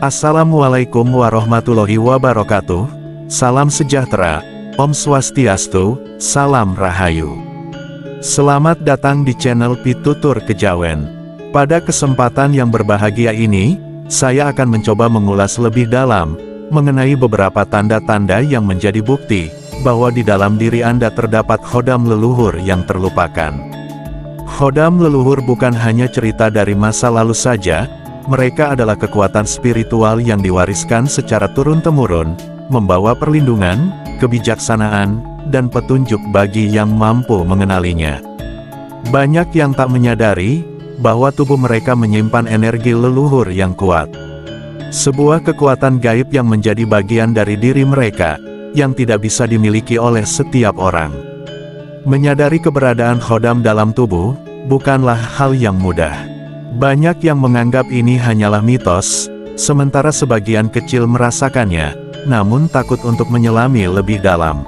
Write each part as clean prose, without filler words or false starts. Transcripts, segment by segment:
Assalamualaikum warahmatullahi wabarakatuh. Salam sejahtera, Om Swastiastu, Salam Rahayu. Selamat datang di channel Pitutur Kejawen. Pada kesempatan yang berbahagia ini, saya akan mencoba mengulas lebih dalam mengenai beberapa tanda-tanda yang menjadi bukti bahwa di dalam diri Anda terdapat khodam leluhur yang terlupakan. Khodam leluhur bukan hanya cerita dari masa lalu saja, mereka adalah kekuatan spiritual yang diwariskan secara turun-temurun, membawa perlindungan, kebijaksanaan, dan petunjuk bagi yang mampu mengenalinya. Banyak yang tak menyadari bahwa tubuh mereka menyimpan energi leluhur yang kuat. Sebuah kekuatan gaib yang menjadi bagian dari diri mereka, yang tidak bisa dimiliki oleh setiap orang. Menyadari keberadaan khodam dalam tubuh, bukanlah hal yang mudah. Banyak yang menganggap ini hanyalah mitos, sementara sebagian kecil merasakannya, namun takut untuk menyelami lebih dalam.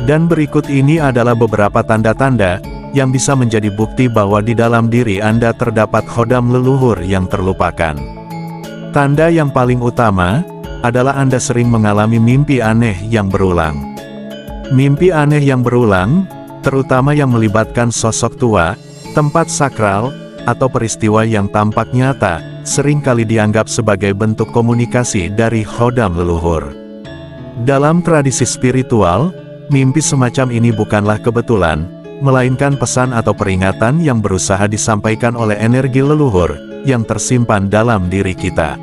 Dan berikut ini adalah beberapa tanda-tanda yang bisa menjadi bukti bahwa di dalam diri Anda terdapat khodam leluhur yang terlupakan. Tanda yang paling utama adalah Anda sering mengalami mimpi aneh yang berulang. Mimpi aneh yang berulang, terutama yang melibatkan sosok tua, tempat sakral, atau peristiwa yang tampak nyata, seringkali dianggap sebagai bentuk komunikasi dari khodam leluhur. Dalam tradisi spiritual, mimpi semacam ini bukanlah kebetulan, melainkan pesan atau peringatan yang berusaha disampaikan oleh energi leluhur, yang tersimpan dalam diri kita.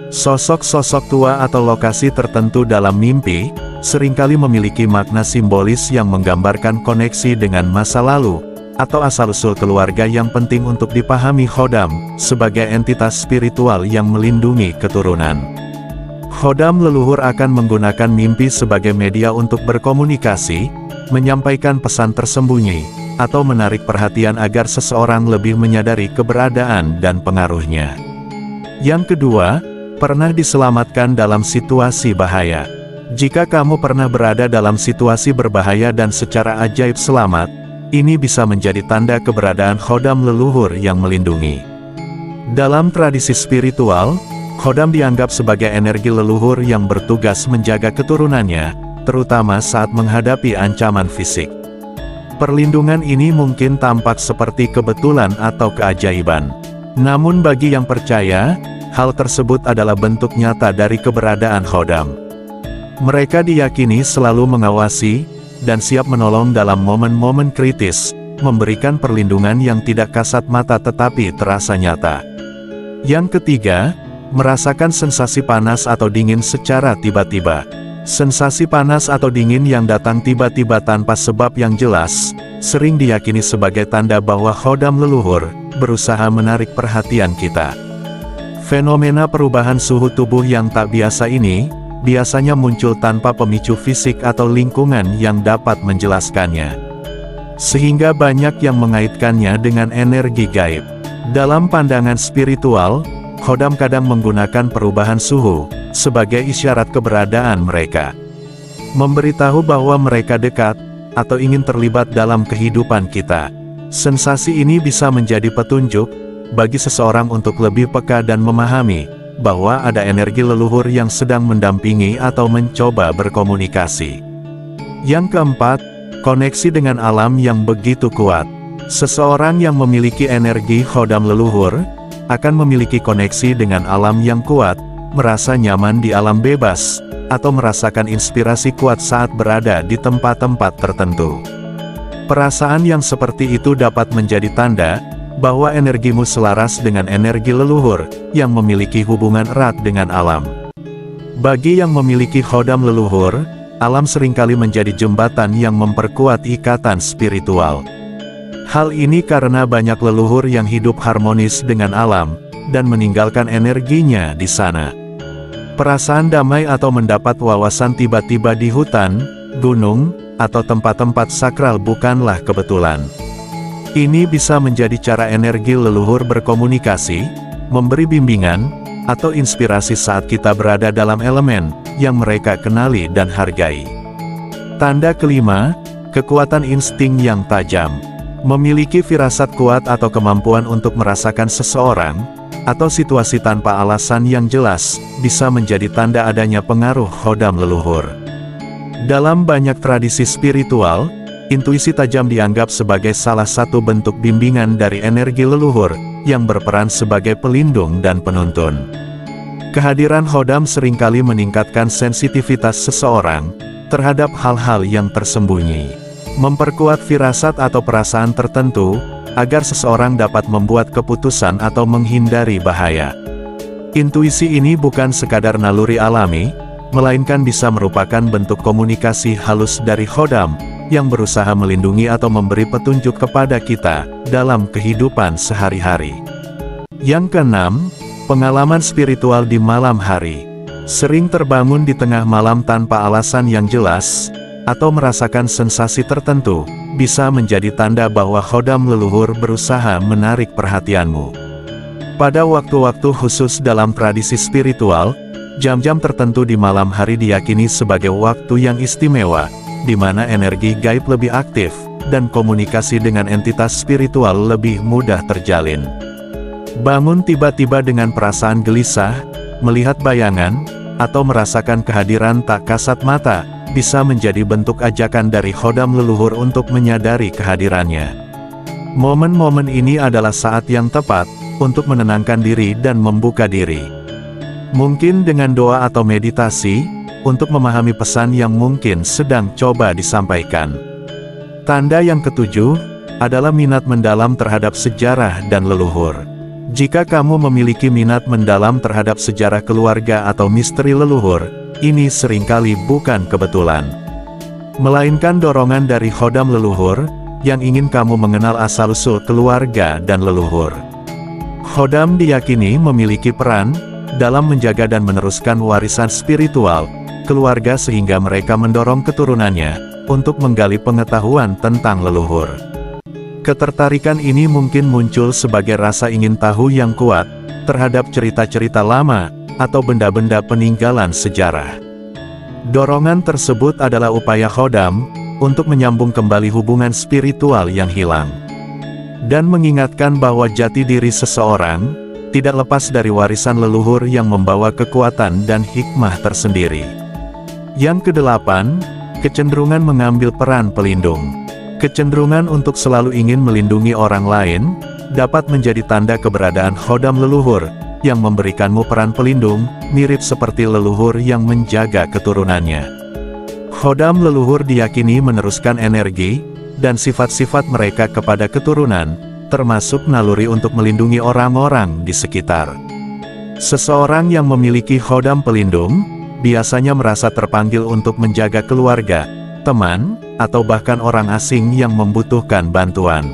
Sosok-sosok tua atau lokasi tertentu dalam mimpi, seringkali memiliki makna simbolis yang menggambarkan koneksi dengan masa lalu, atau asal-usul keluarga yang penting untuk dipahami khodam, sebagai entitas spiritual yang melindungi keturunan. Khodam leluhur akan menggunakan mimpi sebagai media untuk berkomunikasi, menyampaikan pesan tersembunyi, atau menarik perhatian agar seseorang lebih menyadari keberadaan dan pengaruhnya. Yang kedua, pernah diselamatkan dalam situasi bahaya. Jika kamu pernah berada dalam situasi berbahaya dan secara ajaib selamat, ini bisa menjadi tanda keberadaan khodam leluhur yang melindungi. Dalam tradisi spiritual, khodam dianggap sebagai energi leluhur yang bertugas menjaga keturunannya, terutama saat menghadapi ancaman fisik. Perlindungan ini mungkin tampak seperti kebetulan atau keajaiban. Namun bagi yang percaya, hal tersebut adalah bentuk nyata dari keberadaan khodam. Mereka diyakini selalu mengawasi dan siap menolong dalam momen-momen kritis, memberikan perlindungan yang tidak kasat mata tetapi terasa nyata. Yang ketiga, merasakan sensasi panas atau dingin secara tiba-tiba. Sensasi panas atau dingin yang datang tiba-tiba tanpa sebab yang jelas, sering diyakini sebagai tanda bahwa khodam leluhur berusaha menarik perhatian kita. Fenomena perubahan suhu tubuh yang tak biasa ini biasanya muncul tanpa pemicu fisik atau lingkungan yang dapat menjelaskannya. Sehingga banyak yang mengaitkannya dengan energi gaib. Dalam pandangan spiritual, khodam kadang menggunakan perubahan suhu sebagai isyarat keberadaan mereka. Memberitahu bahwa mereka dekat, atau ingin terlibat dalam kehidupan kita. Sensasi ini bisa menjadi petunjuk bagi seseorang untuk lebih peka dan memahami bahwa ada energi leluhur yang sedang mendampingi atau mencoba berkomunikasi. Yang keempat, koneksi dengan alam yang begitu kuat. Seseorang yang memiliki energi khodam leluhur, akan memiliki koneksi dengan alam yang kuat, merasa nyaman di alam bebas, atau merasakan inspirasi kuat saat berada di tempat-tempat tertentu. Perasaan yang seperti itu dapat menjadi tanda bahwa energimu selaras dengan energi leluhur, yang memiliki hubungan erat dengan alam. Bagi yang memiliki khodam leluhur, alam seringkali menjadi jembatan yang memperkuat ikatan spiritual. Hal ini karena banyak leluhur yang hidup harmonis dengan alam, dan meninggalkan energinya di sana. Perasaan damai atau mendapat wawasan tiba-tiba di hutan, gunung, atau tempat-tempat sakral bukanlah kebetulan. Ini bisa menjadi cara energi leluhur berkomunikasi, memberi bimbingan, atau inspirasi saat kita berada dalam elemen yang mereka kenali dan hargai. Tanda kelima, kekuatan insting yang tajam. Memiliki firasat kuat atau kemampuan untuk merasakan seseorang, atau situasi tanpa alasan yang jelas, bisa menjadi tanda adanya pengaruh khodam leluhur. Dalam banyak tradisi spiritual, intuisi tajam dianggap sebagai salah satu bentuk bimbingan dari energi leluhur, yang berperan sebagai pelindung dan penuntun. Kehadiran khodam seringkali meningkatkan sensitivitas seseorang terhadap hal-hal yang tersembunyi, memperkuat firasat atau perasaan tertentu, agar seseorang dapat membuat keputusan atau menghindari bahaya. Intuisi ini bukan sekadar naluri alami, melainkan bisa merupakan bentuk komunikasi halus dari khodam, yang berusaha melindungi atau memberi petunjuk kepada kita, dalam kehidupan sehari-hari. Yang keenam, pengalaman spiritual di malam hari. Sering terbangun di tengah malam tanpa alasan yang jelas, atau merasakan sensasi tertentu, bisa menjadi tanda bahwa khodam leluhur berusaha menarik perhatianmu. Pada waktu-waktu khusus dalam tradisi spiritual, jam-jam tertentu di malam hari diyakini sebagai waktu yang istimewa, di mana energi gaib lebih aktif, dan komunikasi dengan entitas spiritual lebih mudah terjalin. Bangun tiba-tiba dengan perasaan gelisah, melihat bayangan, atau merasakan kehadiran tak kasat mata, bisa menjadi bentuk ajakan dari khodam leluhur untuk menyadari kehadirannya. Momen-momen ini adalah saat yang tepat untuk menenangkan diri dan membuka diri. Mungkin dengan doa atau meditasi, untuk memahami pesan yang mungkin sedang coba disampaikan. Tanda yang ketujuh, adalah minat mendalam terhadap sejarah dan leluhur. Jika kamu memiliki minat mendalam terhadap sejarah keluarga atau misteri leluhur, ini seringkali bukan kebetulan, melainkan dorongan dari khodam leluhur, yang ingin kamu mengenal asal-usul keluarga dan leluhur. Khodam diyakini memiliki peran dalam menjaga dan meneruskan warisan spiritual keluarga sehingga mereka mendorong keturunannya untuk menggali pengetahuan tentang leluhur. Ketertarikan ini mungkin muncul sebagai rasa ingin tahu yang kuat terhadap cerita-cerita lama atau benda-benda peninggalan sejarah. Dorongan tersebut adalah upaya khodam untuk menyambung kembali hubungan spiritual yang hilang, dan mengingatkan bahwa jati diri seseorang tidak lepas dari warisan leluhur yang membawa kekuatan dan hikmah tersendiri. Yang kedelapan, kecenderungan mengambil peran pelindung. Kecenderungan untuk selalu ingin melindungi orang lain dapat menjadi tanda keberadaan khodam leluhur yang memberikanmu peran pelindung, mirip seperti leluhur yang menjaga keturunannya. Khodam leluhur diyakini meneruskan energi dan sifat-sifat mereka kepada keturunan, termasuk naluri untuk melindungi orang-orang di sekitar. Seseorang yang memiliki khodam pelindung biasanya merasa terpanggil untuk menjaga keluarga, teman, atau bahkan orang asing yang membutuhkan bantuan.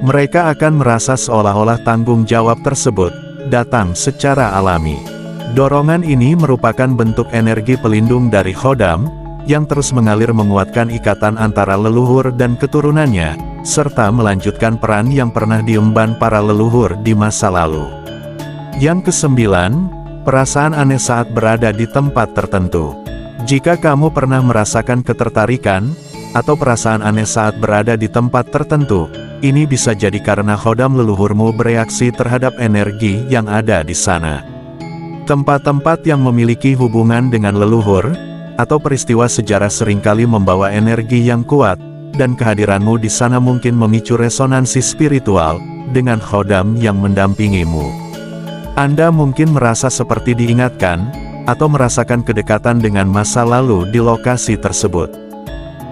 Mereka akan merasa seolah-olah tanggung jawab tersebut datang secara alami. Dorongan ini merupakan bentuk energi pelindung dari khodam, yang terus mengalir menguatkan ikatan antara leluhur dan keturunannya, serta melanjutkan peran yang pernah diemban para leluhur di masa lalu. Yang kesembilan, perasaan aneh saat berada di tempat tertentu. Jika kamu pernah merasakan ketertarikan, atau perasaan aneh saat berada di tempat tertentu, ini bisa jadi karena khodam leluhurmu bereaksi terhadap energi yang ada di sana. Tempat-tempat yang memiliki hubungan dengan leluhur, atau peristiwa sejarah seringkali membawa energi yang kuat, dan kehadiranmu di sana mungkin memicu resonansi spiritual dengan khodam yang mendampingimu. Anda mungkin merasa seperti diingatkan, atau merasakan kedekatan dengan masa lalu di lokasi tersebut.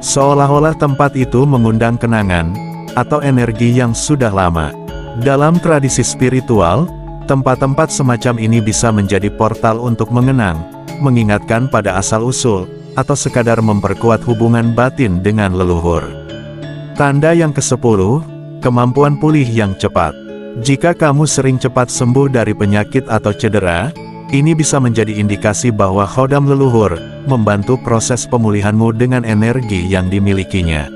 Seolah-olah tempat itu mengundang kenangan, atau energi yang sudah lama. Dalam tradisi spiritual, tempat-tempat semacam ini bisa menjadi portal untuk mengenang, mengingatkan pada asal-usul, atau sekadar memperkuat hubungan batin dengan leluhur. Tanda yang ke-10, kemampuan pulih yang cepat. Jika kamu sering cepat sembuh dari penyakit atau cedera, ini bisa menjadi indikasi bahwa khodam leluhur membantu proses pemulihanmu dengan energi yang dimilikinya.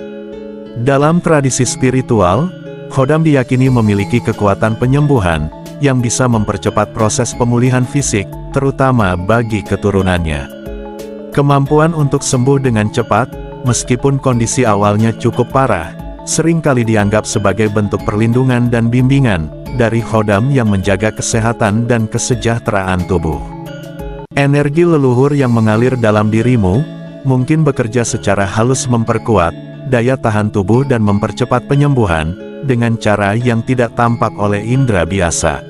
Dalam tradisi spiritual, khodam diyakini memiliki kekuatan penyembuhan yang bisa mempercepat proses pemulihan fisik, terutama bagi keturunannya. Kemampuan untuk sembuh dengan cepat, meskipun kondisi awalnya cukup parah, seringkali dianggap sebagai bentuk perlindungan dan bimbingan dari khodam yang menjaga kesehatan dan kesejahteraan tubuh. Energi leluhur yang mengalir dalam dirimu mungkin bekerja secara halus memperkuat daya tahan tubuh dan mempercepat penyembuhan dengan cara yang tidak tampak oleh indera biasa.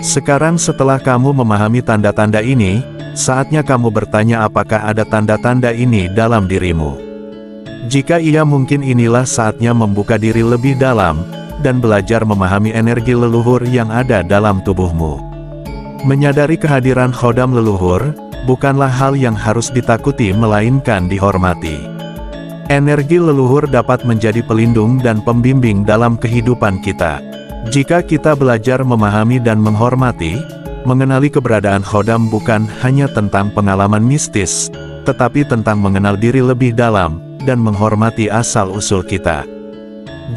Sekarang setelah kamu memahami tanda-tanda ini, saatnya kamu bertanya apakah ada tanda-tanda ini dalam dirimu. Jika iya, mungkin inilah saatnya membuka diri lebih dalam dan belajar memahami energi leluhur yang ada dalam tubuhmu. Menyadari kehadiran khodam leluhur bukanlah hal yang harus ditakuti melainkan dihormati. Energi leluhur dapat menjadi pelindung dan pembimbing dalam kehidupan kita. Jika kita belajar memahami dan menghormati, mengenali keberadaan khodam bukan hanya tentang pengalaman mistis, tetapi tentang mengenal diri lebih dalam dan menghormati asal-usul kita.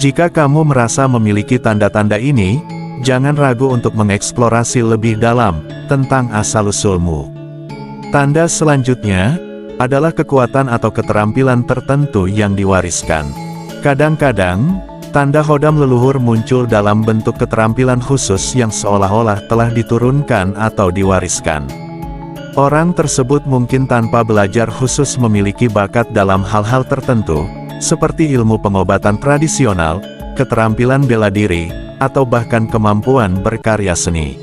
Jika kamu merasa memiliki tanda-tanda ini, jangan ragu untuk mengeksplorasi lebih dalam tentang asal-usulmu. Tanda selanjutnya adalah kekuatan atau keterampilan tertentu yang diwariskan. Kadang-kadang, tanda khodam leluhur muncul dalam bentuk keterampilan khusus yang seolah-olah telah diturunkan atau diwariskan. Orang tersebut mungkin tanpa belajar khusus memiliki bakat dalam hal-hal tertentu, seperti ilmu pengobatan tradisional, keterampilan bela diri, atau bahkan kemampuan berkarya seni.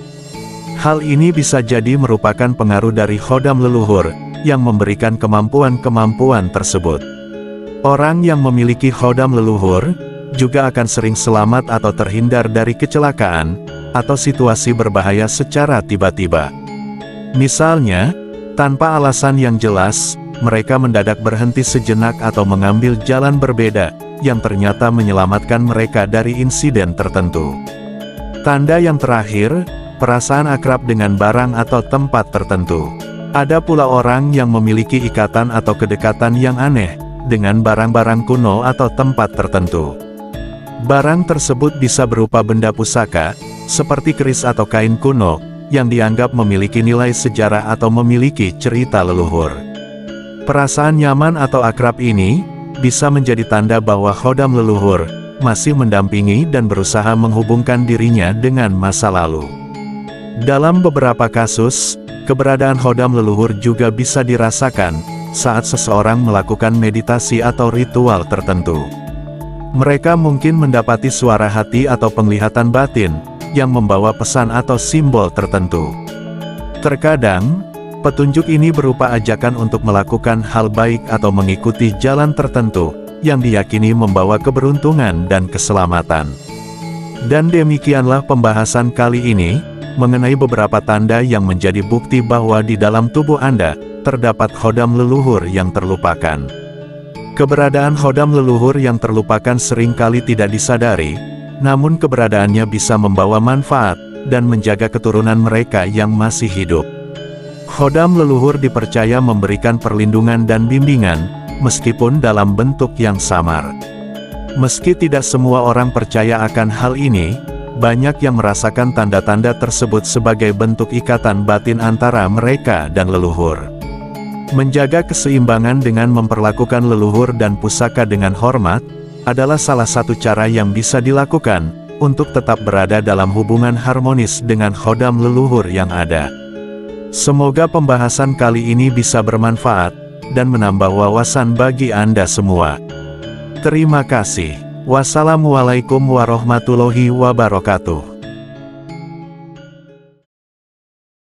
Hal ini bisa jadi merupakan pengaruh dari khodam leluhur, yang memberikan kemampuan-kemampuan tersebut. Orang yang memiliki khodam leluhur, juga akan sering selamat atau terhindar dari kecelakaan, atau situasi berbahaya secara tiba-tiba. Misalnya, tanpa alasan yang jelas, mereka mendadak berhenti sejenak atau mengambil jalan berbeda, yang ternyata menyelamatkan mereka dari insiden tertentu. Tanda yang terakhir, perasaan akrab dengan barang atau tempat tertentu. Ada pula orang yang memiliki ikatan atau kedekatan yang aneh, dengan barang-barang kuno atau tempat tertentu. Barang tersebut bisa berupa benda pusaka, seperti keris atau kain kuno, yang dianggap memiliki nilai sejarah atau memiliki cerita leluhur. Perasaan nyaman atau akrab ini bisa menjadi tanda bahwa khodam leluhur masih mendampingi dan berusaha menghubungkan dirinya dengan masa lalu. Dalam beberapa kasus, keberadaan khodam leluhur juga bisa dirasakan saat seseorang melakukan meditasi atau ritual tertentu. Mereka mungkin mendapati suara hati atau penglihatan batin yang membawa pesan atau simbol tertentu. Terkadang, petunjuk ini berupa ajakan untuk melakukan hal baik atau mengikuti jalan tertentu, yang diyakini membawa keberuntungan dan keselamatan. Dan demikianlah pembahasan kali ini, mengenai beberapa tanda yang menjadi bukti bahwa di dalam tubuh Anda, terdapat khodam leluhur yang terlupakan. Keberadaan khodam leluhur yang terlupakan seringkali tidak disadari, namun keberadaannya bisa membawa manfaat, dan menjaga keturunan mereka yang masih hidup. Khodam leluhur dipercaya memberikan perlindungan dan bimbingan, meskipun dalam bentuk yang samar. Meski tidak semua orang percaya akan hal ini, banyak yang merasakan tanda-tanda tersebut sebagai bentuk ikatan batin antara mereka dan leluhur. Menjaga keseimbangan dengan memperlakukan leluhur dan pusaka dengan hormat, adalah salah satu cara yang bisa dilakukan, untuk tetap berada dalam hubungan harmonis dengan khodam leluhur yang ada. Semoga pembahasan kali ini bisa bermanfaat, dan menambah wawasan bagi Anda semua. Terima kasih. Wassalamualaikum warahmatullahi wabarakatuh.